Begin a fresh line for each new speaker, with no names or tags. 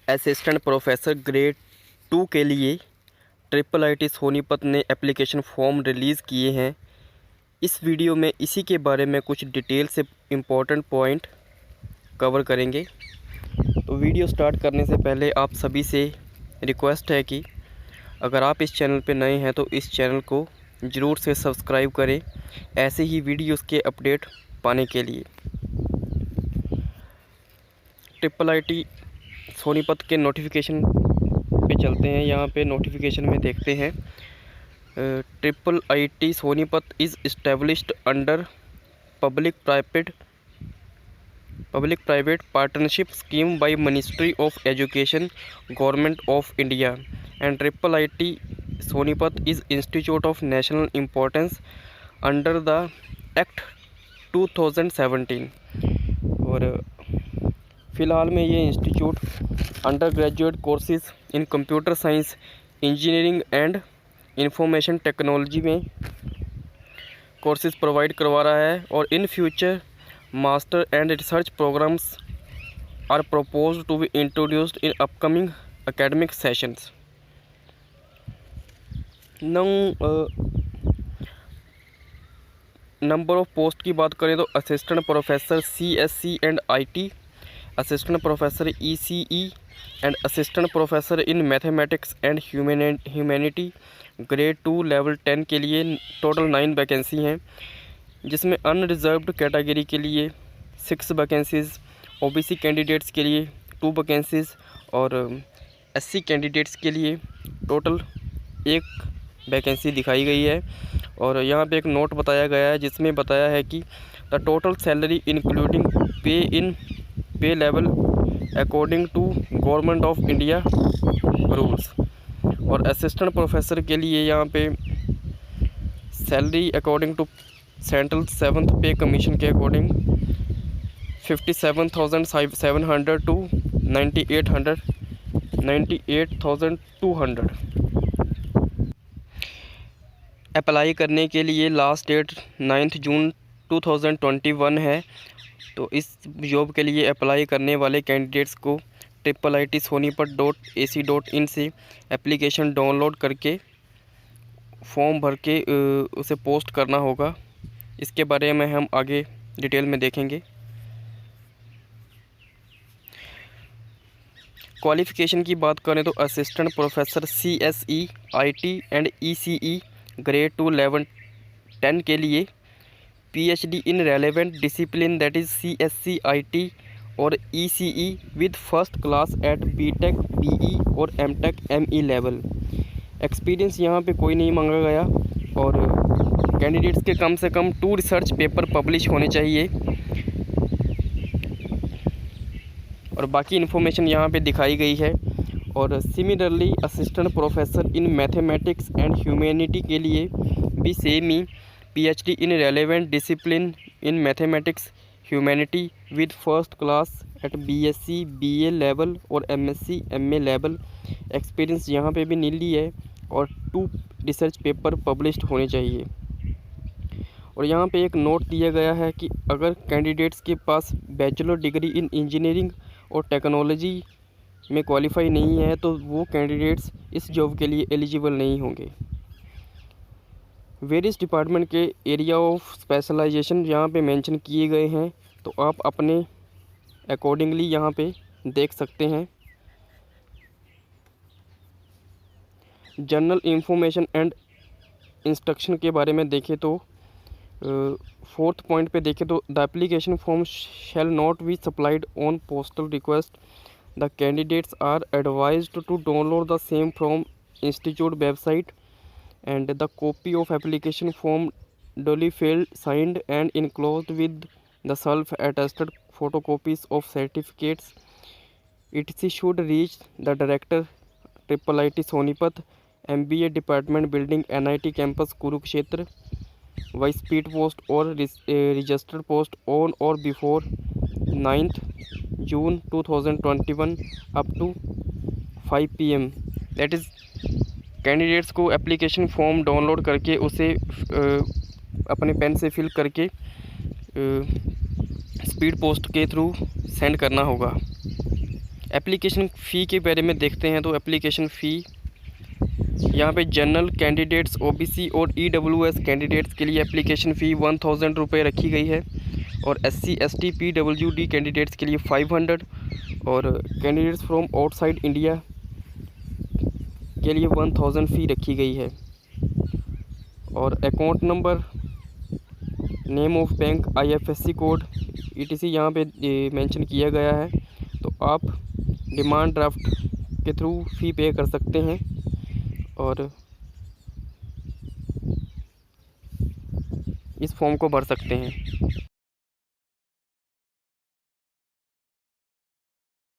Assistant professor grade 2 के लिए IIIT Sonipat ने एप्लीकेशन फॉर्म रिलीज़ किए हैं। इस वीडियो में इसी के बारे में कुछ डिटेल से इम्पोर्टेंट पॉइंट कवर करेंगे। तो वीडियो स्टार्ट करने से पहले आप सभी से रिक्वेस्ट है कि अगर आप इस चैनल पर नए हैं तो इस चैनल को ज़रूर से सब्सक्राइब करें ऐसे ही वीडियोस के अपडेट पाने के लिए। IIIT सोनीपत के नोटिफिकेशन पे चलते हैं। यहाँ पे नोटिफिकेशन में देखते हैं IIIT Sonipat is established under public private partnership scheme by ministry of education government of India and IIIT Sonipat is institute of national importance under the act 2017। और फ़िलहाल में ये institute undergraduate courses in computer science, engineering and information technology में courses provide करवा रहा है। और in future master and research programs are proposed to be introduced in upcoming academic sessions. Number of post की बात करें तो assistant professor CSC and IT, assistant professor ECE and assistant professor in mathematics and humanity grade 2 level 10 के लिए total 9 vacancy हैं, जिसमें unreserved category के लिए 6 वैकेंसीज़, OBC कैंडिडेट्स के लिए 2 वैकेंसीज़ और SC कैंडिडेट्स के लिए टोटल 1 वैकेंसी दिखाई गई है। और यहाँ पे एक नोट बताया गया है जिसमें बताया है कि the total salary including pay level according to government of India rules. और असिस्टेंट प्रोफेसर के लिए यहाँ पे salary according to central 7th पे कमीशन के अकॉर्डिंग 57,700 टू 98,200। अप्लाई करने के लिए लास्ट डेट 9 जून 2021 है। तो इस जॉब के लिए अप्लाई करने वाले कैंडिडेट्स को IIIT सोनीपत.ac.in से एप्लीकेशन डाउनलोड करके फॉर्म भर के उसे पोस्ट करना होगा। इसके बारे में हम आगे डिटेल में देखेंगे। क्वालिफ़िकेशन की बात करें तो assistant professor CSE, IT and ECE grade 2 level 10 के लिए PhD in relevant discipline that is CSC, IT और ECE with first class at BTech, BE और MTech, ME लेवल। एक्सपीरियंस यहाँ पे कोई नहीं मांगा गया और कैंडिडेट्स के कम से कम 2 रिसर्च पेपर पब्लिश होने चाहिए। और बाकी इन्फॉर्मेशन यहाँ पे दिखाई गई है। और similarly assistant professor in mathematics and humanity के लिए भी सेम ही PhD in relevant discipline in mathematics humanity with first class at BSc, BA level और MSc, MA लेवल। एक्सपीरियंस यहाँ पे भी नीली है और 2 रिसर्च पेपर पब्लिश्ड होने चाहिए। और यहाँ पे एक नोट दिया गया है कि अगर कैंडिडेट्स के पास बैचलर डिग्री इन इंजीनियरिंग और टेक्नोलॉजी में क्वालिफाई नहीं है तो वो कैंडिडेट्स इस जॉब के लिए एलिजिबल नहीं होंगे। वेरियस डिपार्टमेंट के एरिया ऑफ स्पेशलाइजेशन यहाँ पे मेंशन किए गए हैं, तो आप अपने अकॉर्डिंगली यहाँ पे देख सकते हैं। जनरल इंफॉर्मेशन एंड इंस्ट्रक्शन के बारे में देखें तो 4th पॉइंट पे देखें तो the application form shall not be supplied on postal request. The candidates are advised to download the same from institute website and the copy of application form duly filled, signed and enclosed with the self-attested photocopies of certificates. It should reach the director IIIT Sonipat, MBA Department Building, NIT Campus Kurukshetra, by speed post or registered post on or before 9th June 2021 up to 5 PM। That is candidates को application form download करके उसे अपने pen से fill करके speed post के through send करना होगा। Application fee के बारे में देखते हैं तो एप्लीकेशन फ़ी यहाँ पे जनरल कैंडिडेट्स, ओबीसी और ईडब्ल्यूएस कैंडिडेट्स के लिए एप्लीकेशन फ़ी 1000 रुपये रखी गई है और एससी, एसटी, पीडब्ल्यूडी कैंडिडेट्स के लिए 500 और कैंडिडेट्स फ्रॉम आउटसाइड इंडिया के लिए 1000 फ़ी रखी गई है। और account number, name of bank, IFSC code etc यहाँ पे मेंशन किया गया है। तो आप डिमांड ड्राफ्ट के थ्रू फ़ी पे कर सकते हैं और इस फॉर्म को भर सकते हैं।